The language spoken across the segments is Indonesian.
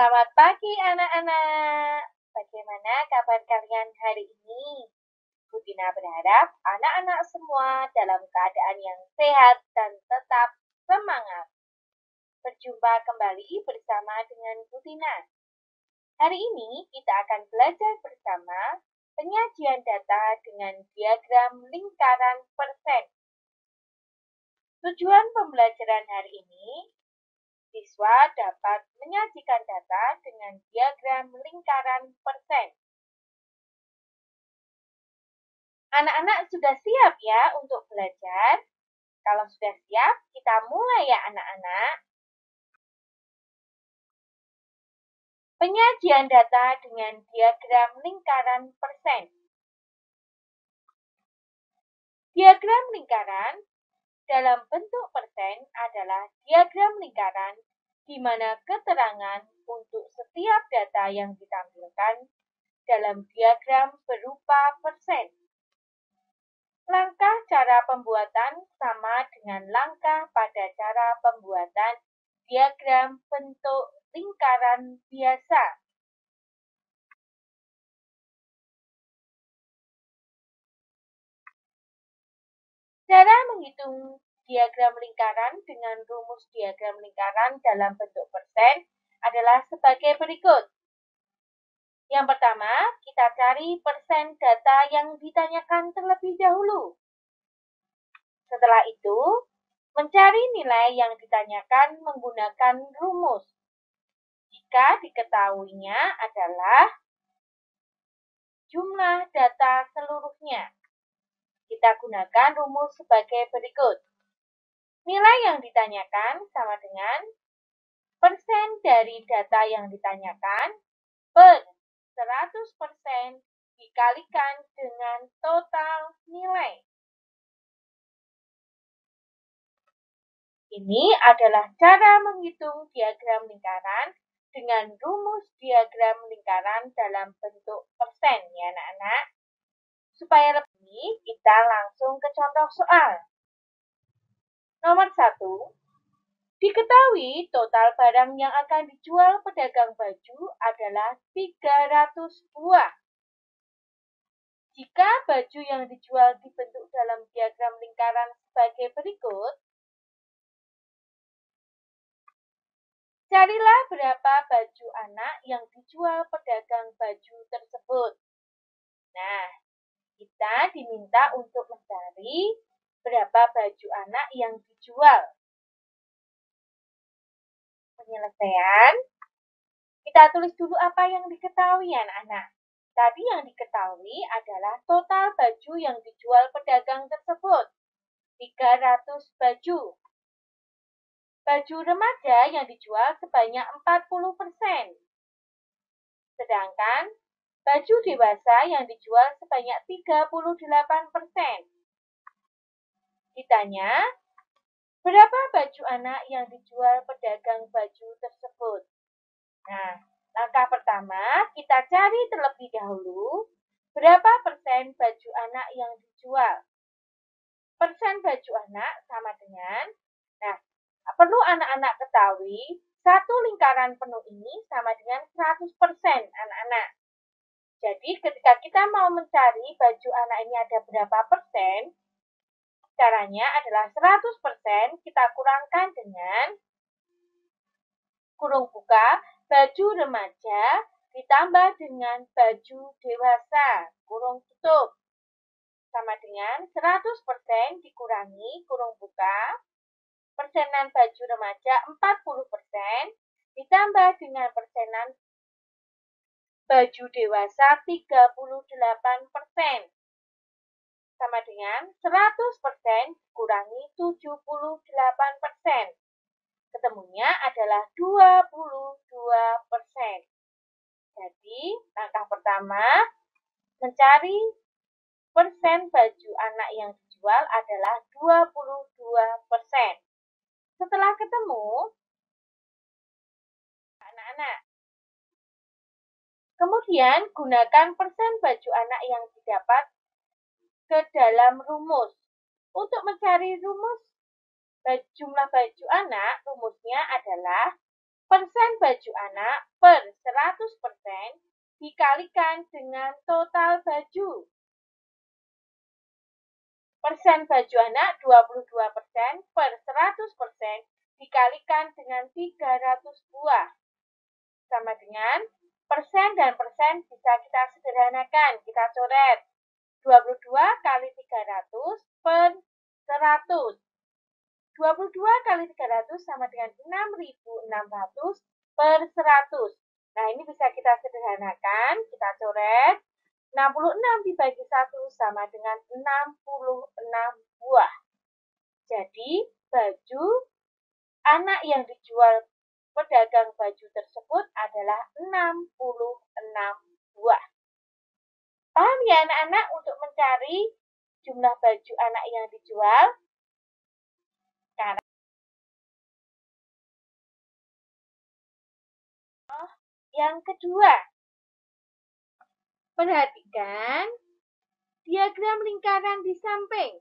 Selamat pagi anak-anak. Bagaimana kabar kalian hari ini? Bu Tina berharap anak-anak semua dalam keadaan yang sehat dan tetap semangat. Berjumpa kembali bersama dengan Bu Tina. Hari ini kita akan belajar bersama penyajian data dengan diagram lingkaran persen. Tujuan pembelajaran hari ini, siswa dapat menyajikan data dengan diagram lingkaran persen. Anak-anak sudah siap ya untuk belajar? Kalau sudah siap, kita mulai ya anak-anak. Penyajian data dengan diagram lingkaran persen. Diagram lingkaran dalam bentuk persen adalah diagram lingkaran di mana keterangan untuk setiap data yang ditampilkan dalam diagram berupa persen. Langkah cara pembuatan sama dengan langkah pada cara pembuatan diagram bentuk lingkaran biasa. Cara menghitung diagram lingkaran dengan rumus diagram lingkaran dalam bentuk persen adalah sebagai berikut. Yang pertama, kita cari persen data yang ditanyakan terlebih dahulu. Setelah itu, mencari nilai yang ditanyakan menggunakan rumus. Jika diketahuinya adalah jumlah data seluruhnya. Kita gunakan rumus sebagai berikut. Nilai yang ditanyakan sama dengan persen dari data yang ditanyakan per 100% dikalikan dengan total nilai. Ini adalah cara menghitung diagram lingkaran dengan rumus diagram lingkaran dalam bentuk persen ya anak-anak. Supaya lebih, kita langsung ke contoh soal. Nomor 1. Diketahui total barang yang akan dijual pedagang baju adalah 300 buah. Jika baju yang dijual dibentuk dalam diagram lingkaran sebagai berikut, carilah berapa baju anak yang dijual pedagang baju tersebut. Nah, kita diminta untuk mencari berapa baju anak yang dijual. Penyelesaian, kita tulis dulu apa yang diketahui anak-anak. Tadi yang diketahui adalah total baju yang dijual pedagang tersebut, 300 baju. Baju remaja yang dijual sebanyak 40%. Sedangkan baju dewasa yang dijual sebanyak 38%. Ditanya, berapa baju anak yang dijual pedagang baju tersebut? Nah, langkah pertama, kita cari terlebih dahulu berapa persen baju anak yang dijual. Persen baju anak sama dengan, perlu anak-anak ketahui, satu lingkaran penuh ini sama dengan 100% anak-anak. Jadi, ketika kita mau mencari baju anak ini ada berapa persen, caranya adalah 100% kita kurangkan dengan kurung buka, baju remaja ditambah dengan baju dewasa, kurung tutup. Sama dengan 100% dikurangi kurung buka, persenan baju remaja 40%, ditambah dengan persenan baju dewasa 38%. Sama dengan 100% dikurangi 78%. Ketemunya adalah 22%. Jadi, langkah pertama, mencari persen baju anak yang dijual adalah 22%. Setelah ketemu, anak-anak, kemudian gunakan persen baju anak yang didapat ke dalam rumus. Untuk mencari rumus jumlah baju anak, rumusnya adalah persen baju anak per 100% dikalikan dengan total baju. Persen baju anak 22% per 100% dikalikan dengan 300 buah. Sama dengan persen dan persen bisa kita sederhanakan, kita coret. 22 kali 300 per 100. 22 kali 300 sama dengan 6.600 per 100. Nah, ini bisa kita sederhanakan, kita coret. 66 dibagi 1 sama dengan 66 buah. Jadi, baju anak yang dijual pedagang baju tersebut adalah 66 buah. Paham ya anak-anak untuk mencari jumlah baju anak yang dijual? Sekarang, yang kedua, perhatikan diagram lingkaran di samping.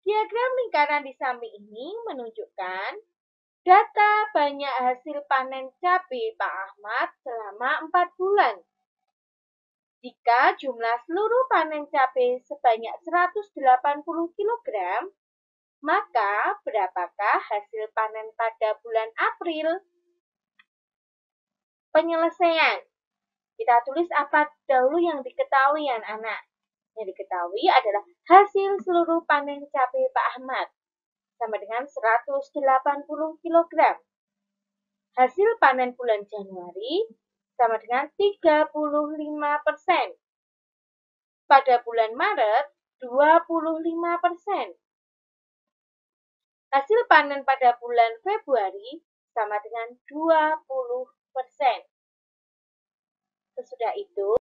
Diagram lingkaran di samping ini menunjukkan data banyak hasil panen cabai Pak Ahmad selama 4 bulan. Jika jumlah seluruh panen cabai sebanyak 180 kg, maka berapakah hasil panen pada bulan April? Penyelesaian. Kita tulis apa dahulu yang diketahui anak-anak. Yang diketahui adalah hasil seluruh panen cabai Pak Ahmad sama dengan 180 kg. Hasil panen bulan Januari sama dengan 35%. Pada bulan Maret 25%. Hasil panen pada bulan Februari sama dengan 20%. Sesudah itu,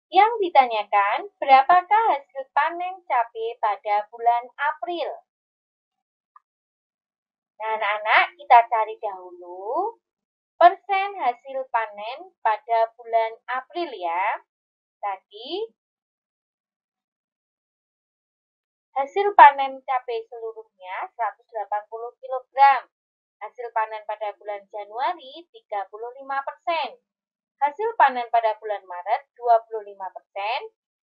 yang ditanyakan, berapakah hasil panen cabai pada bulan April? Nah, anak-anak, kita cari dahulu persen hasil panen pada bulan April ya. Tadi, hasil panen cabai seluruhnya 180 kg. Hasil panen pada bulan Januari 35%. Hasil panen pada bulan Maret 25%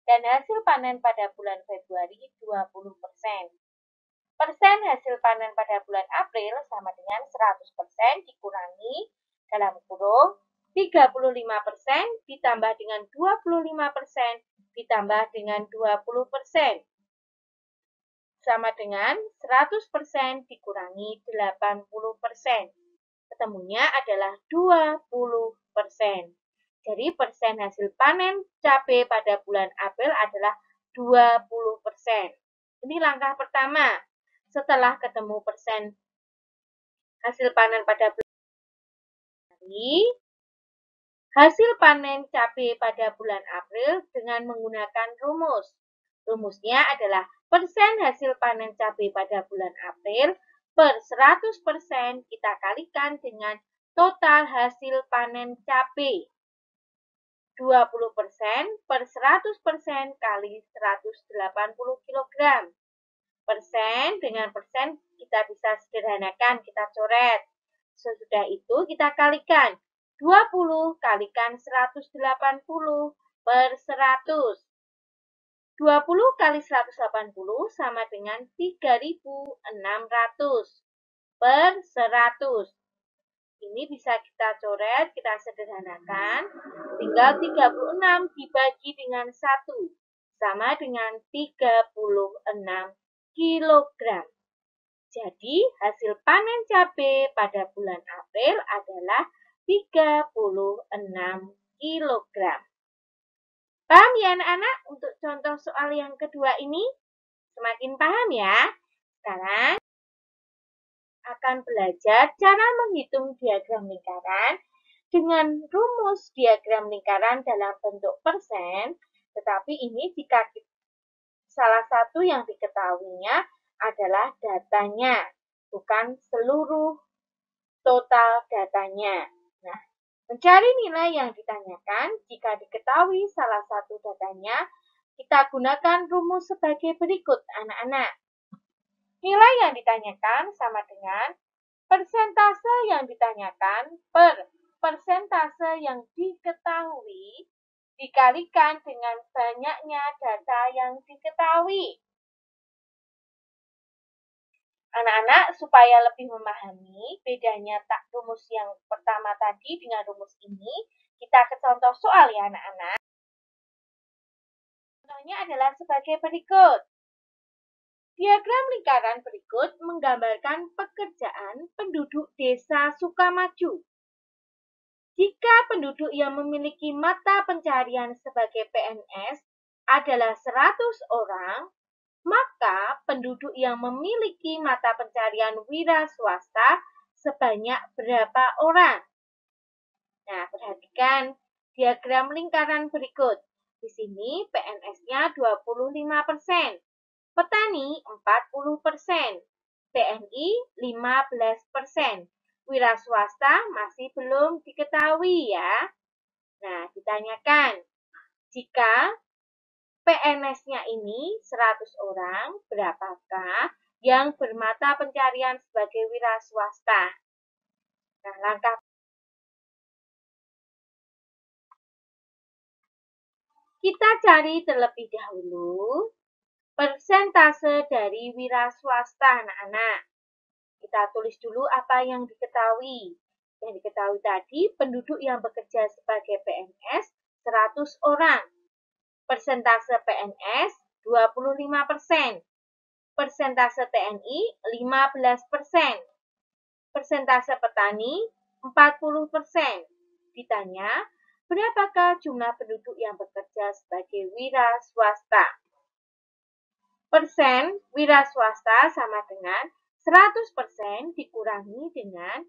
dan hasil panen pada bulan Februari 20%. Persen hasil panen pada bulan April sama dengan 100% dikurangi dalam kurung 35% ditambah dengan 25% ditambah dengan 20%. Sama dengan 100% dikurangi 80%. Ketemunya adalah 20%. Jadi persen hasil panen cabai pada bulan April adalah 20%. Ini langkah pertama. Setelah ketemu persen hasil panen pada bulan Januari, hasil panen cabai pada bulan April dengan menggunakan rumus. Rumusnya adalah persen hasil panen cabai pada bulan April per 100% kita kalikan dengan total hasil panen cabai. 20% per 100% kali 180 kg. Persen dengan persen kita bisa sederhanakan, kita coret. Sesudah itu kita kalikan. 20 kalikan 180 per 100. 20 kali 180 sama dengan 3.600 per 100. Ini bisa kita coret, kita sederhanakan. Tinggal 36 dibagi dengan 1 sama dengan 36 kg. Jadi hasil panen cabai pada bulan April adalah 36 kg. Paham ya anak-anak untuk contoh soal yang kedua ini? Semakin paham ya? Sekarang akan belajar cara menghitung diagram lingkaran dengan rumus diagram lingkaran dalam bentuk persen, tetapi ini jika salah satu yang diketahuinya adalah datanya, bukan seluruh total datanya. Nah, mencari nilai yang ditanyakan, jika diketahui salah satu datanya, kita gunakan rumus sebagai berikut, anak-anak. Nilai yang ditanyakan sama dengan persentase yang ditanyakan per persentase yang diketahui dikalikan dengan banyaknya data yang diketahui. Anak-anak, supaya lebih memahami bedanya rumus yang pertama tadi dengan rumus ini, kita ke contoh soal ya anak-anak. Contohnya adalah sebagai berikut. Diagram lingkaran berikut menggambarkan pekerjaan penduduk desa Sukamaju. Jika penduduk yang memiliki mata pencarian sebagai PNS adalah 100 orang, maka penduduk yang memiliki mata pencarian wira swasta sebanyak berapa orang? Nah, perhatikan diagram lingkaran berikut. Di sini PNS-nya 25%, petani 40%, TNI 15%. Wira swasta masih belum diketahui ya. Nah, ditanyakan, jika PNS-nya ini 100 orang, berapakah yang bermata pencarian sebagai wira swasta? Nah, langkah kita cari terlebih dahulu persentase dari wira swasta, anak-anak. Kita tulis dulu apa yang diketahui. Yang diketahui tadi, penduduk yang bekerja sebagai PNS 100 orang. Persentase PNS 25%. Persentase TNI 15%. Persentase petani 40%. Ditanya, berapakah jumlah penduduk yang bekerja sebagai wira swasta? Persen wira swasta sama dengan 100% dikurangi dengan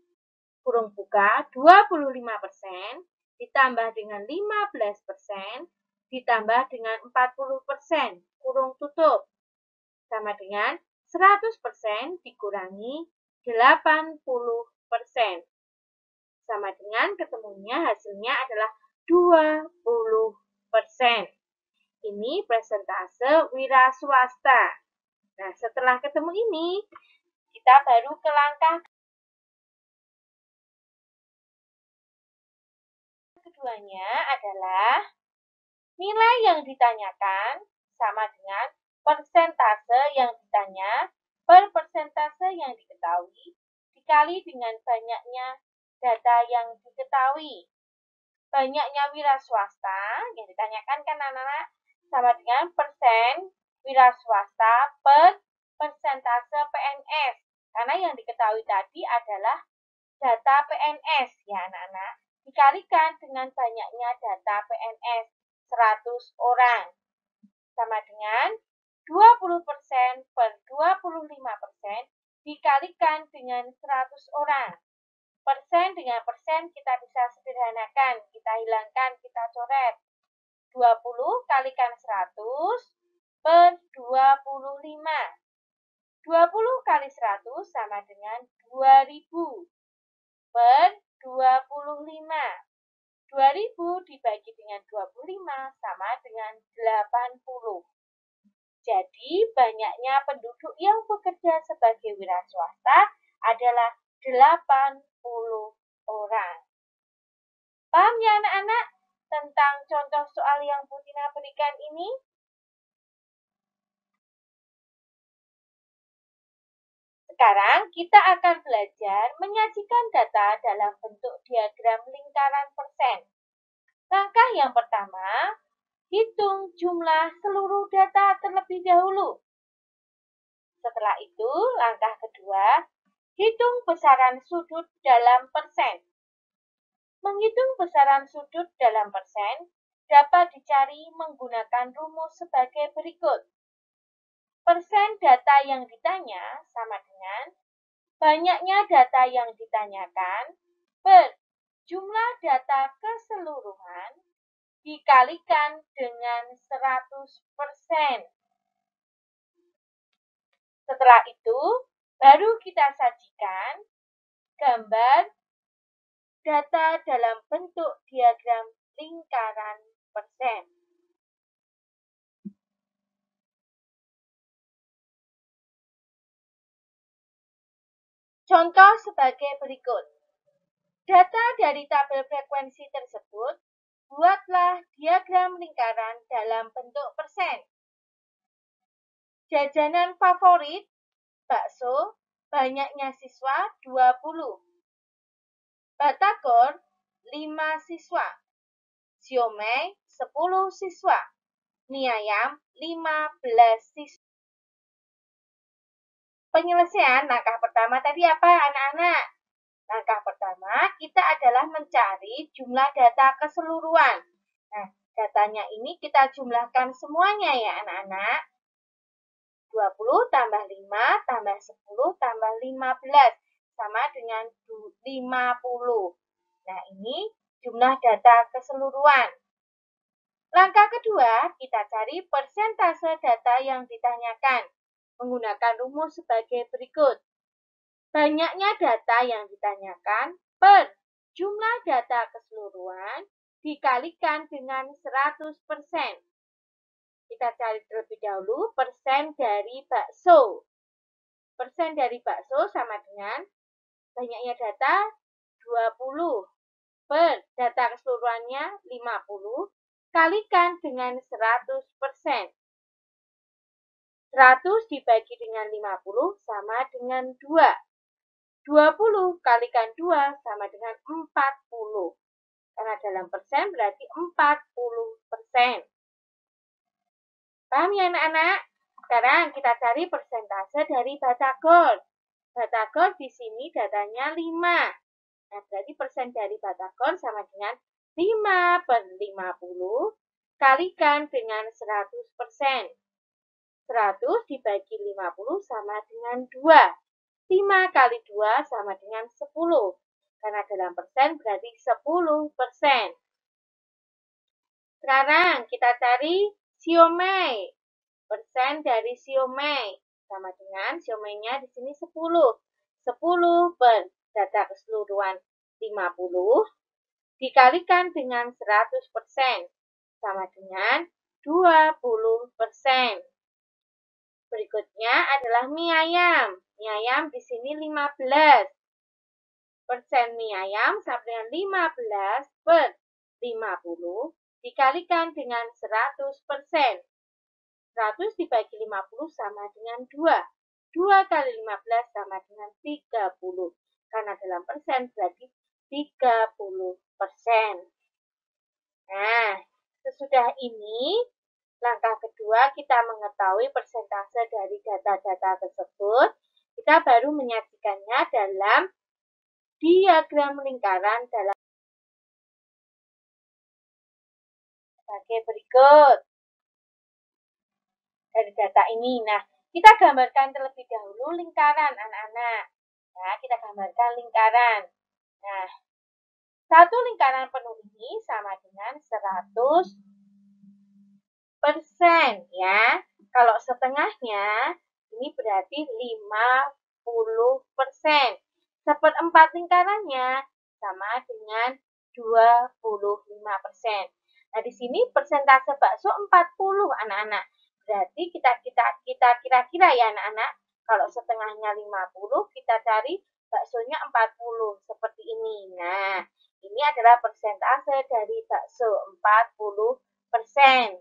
kurung buka 25% ditambah dengan 15% ditambah dengan 40% kurung tutup sama dengan 100% dikurangi 80% sama dengan ketemunya hasilnya adalah 20%. Ini persentase wira swasta. Nah, setelah ketemu ini, kita baru ke langkah keduanya adalah nilai yang ditanyakan sama dengan persentase yang ditanya per persentase yang diketahui dikali dengan banyaknya data yang diketahui. Banyaknya wira swasta yang ditanyakan kan anak-anak sama dengan persen wira swasta per persentase PNS. Karena yang diketahui tadi adalah data PNS ya anak-anak. Dikalikan dengan banyaknya data PNS 100 orang. Sama dengan 20% per 25% dikalikan dengan 100 orang. Persen dengan persen kita bisa sederhanakan. Kita hilangkan, kita coret. 20 kalikan 100 per 25. 20 kali 100 sama dengan 2000 per 25. 2000 dibagi dengan 25 sama dengan 80. Jadi, banyaknya penduduk yang bekerja sebagai wira swasta adalah 80 orang. Paham ya anak-anak tentang contoh soal yang Bu Tina berikan ini? Sekarang kita akan belajar menyajikan data dalam bentuk diagram lingkaran persen. Langkah yang pertama, hitung jumlah seluruh data terlebih dahulu. Setelah itu, langkah kedua, hitung besaran sudut dalam persen. Menghitung besaran sudut dalam persen dapat dicari menggunakan rumus sebagai berikut. Persen data yang ditanya sama dengan banyaknya data yang ditanyakan per jumlah data keseluruhan dikalikan dengan 100%. Setelah itu, baru kita sajikan gambar data dalam bentuk diagram lingkaran persen. Contoh sebagai berikut. Data dari tabel frekuensi tersebut, buatlah diagram lingkaran dalam bentuk persen. Jajanan favorit, bakso, banyaknya siswa 20. Batagor, 5 siswa. Siomay, 10 siswa. Mie ayam, 15 siswa. Penyelesaian langkah pertama tadi apa, anak-anak? Langkah pertama, kita adalah mencari jumlah data keseluruhan. Nah, datanya ini kita jumlahkan semuanya ya, anak-anak. 20 tambah 5 tambah 10 tambah 15 sama dengan 50. Nah, ini jumlah data keseluruhan. Langkah kedua, kita cari persentase data yang ditanyakan menggunakan rumus sebagai berikut. Banyaknya data yang ditanyakan per jumlah data keseluruhan dikalikan dengan 100%. Kita cari terlebih dahulu persen dari bakso. Persen dari bakso sama dengan banyaknya data 20 per data keseluruhannya 50 kalikan dengan 100%. 100 dibagi dengan 50 sama dengan 2. 20 kalikan 2 sama dengan 40. Karena dalam persen berarti 40%. Paham ya anak-anak? Sekarang kita cari persentase dari batagor. Batagor di sini datanya 5. Nah, berarti persen dari batagor sama dengan 5 per 50 kalikan dengan 100%. 100 dibagi 50 sama dengan 2. 5 kali 2 sama dengan 10. Karena dalam persen berarti 10%. Sekarang kita cari siomay. Persen dari siomay sama dengan siomaynya di sini 10. 10 per data keseluruhan 50 dikalikan dengan 100% sama dengan 20%. Berikutnya adalah mie ayam. Mie ayam di sini 15. Persen mie ayam sama dengan 15 per 50 dikalikan dengan 100%. 100 dibagi 50 sama dengan 2. 2 kali 15 sama dengan 30. Karena dalam persen berarti 30%. Nah, sesudah ini, langkah kedua kita mengetahui persentase dari data-data tersebut. Kita baru menyajikannya dalam diagram lingkaran dalam sebagai berikut. Dari data ini, nah, kita gambarkan terlebih dahulu lingkaran anak-anak. Nah, kita gambarkan lingkaran. Nah, satu lingkaran penuh ini sama dengan 100%, ya. Kalau setengahnya, ini berarti 50%. Seperempat lingkarannya sama dengan 25%. Nah, di sini persentase bakso 40, anak-anak. Berarti kita kira-kira ya, anak-anak. Kalau setengahnya 50, kita cari baksonya 40, seperti ini. Nah, ini adalah persentase dari bakso 40%.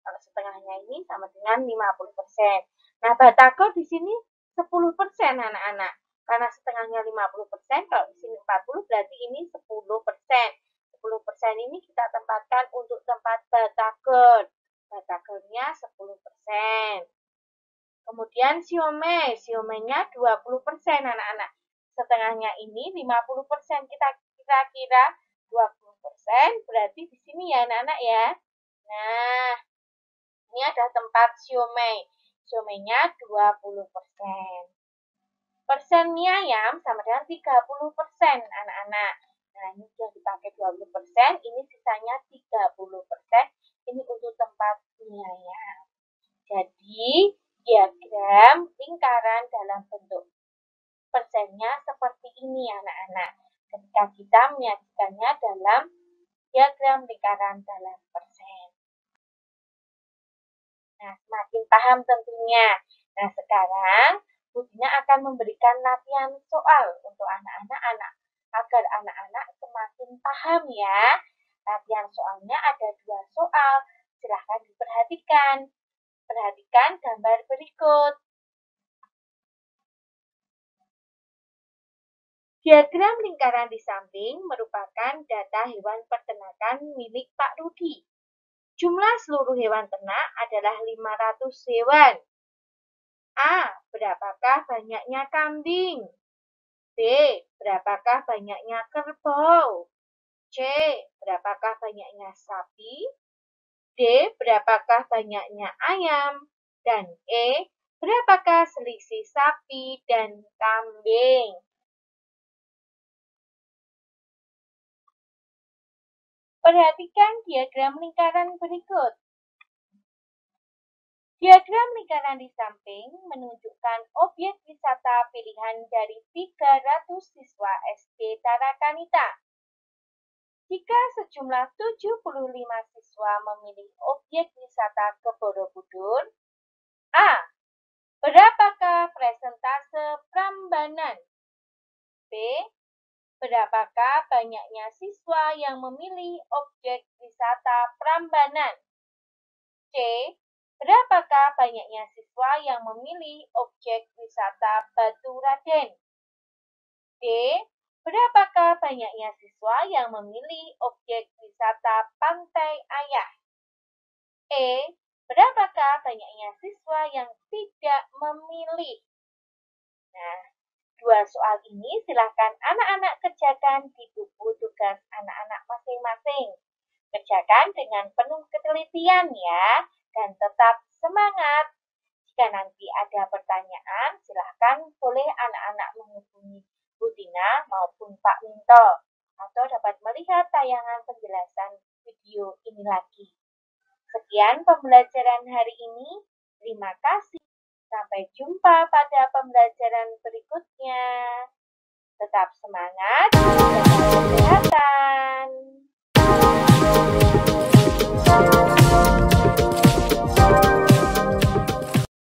Kalau setengahnya ini sama dengan 50%. Nah, batagor di sini 10%, anak-anak. Karena setengahnya 50%, kalau di sini 40 berarti ini 10%. 10% ini kita tempatkan untuk tempat batagor. Batagornya 10%. Kemudian siomay. Siomaynya 20%, anak-anak. Setengahnya ini 50%. Kita kira-kira 20%. Berarti di sini ya, anak-anak ya. Nah, ini ada tempat siomay. Siomaynya 20%. Persen mie ayam sama dengan 30%, anak-anak. Nah, ini sudah dipakai 20%, ini sisanya 30%. Ini untuk tempat mie ayam. Jadi, diagram lingkaran dalam bentuk persennya seperti ini, anak-anak. Ketika kita menyajikannya dalam diagram lingkaran dalam persen. Nah, semakin paham tentunya. Nah, sekarang Budina akan memberikan latihan soal untuk anak-anak agar anak-anak semakin paham ya. Latihan soalnya ada 2 soal. Silahkan diperhatikan. Perhatikan gambar berikut. Diagram lingkaran di samping merupakan data hewan peternakan milik Pak Rudi. Jumlah seluruh hewan ternak adalah 500 hewan. A. Berapakah banyaknya kambing? B. Berapakah banyaknya kerbau? C. Berapakah banyaknya sapi? D. Berapakah banyaknya ayam? Dan E. Berapakah selisih sapi dan kambing? Perhatikan diagram lingkaran berikut. Diagram lingkaran di samping menunjukkan objek wisata pilihan dari 300 siswa SD Tarakanita. Jika sejumlah 75 siswa memilih objek wisata ke Borobudur, A. Berapakah persentase Prambanan? B. Berapakah banyaknya siswa yang memilih objek wisata Prambanan? C. Berapakah banyaknya siswa yang memilih objek wisata Batu Raden? D. Berapakah banyaknya siswa yang memilih objek wisata Pantai Ayah? E. Berapakah banyaknya siswa yang tidak memilih? Nah, 2 soal ini silakan anak-anak kerjakan di buku tugas anak-anak masing-masing. Kerjakan dengan penuh ketelitian ya, dan tetap semangat. Jika nanti ada pertanyaan, silahkan boleh anak-anak menghubungi Bu Tina maupun Pak Minto, atau dapat melihat tayangan penjelasan video ini lagi. Sekian pembelajaran hari ini. Terima kasih. Sampai jumpa pada pembelajaran berikutnya. Tetap semangat, jaga kesehatan.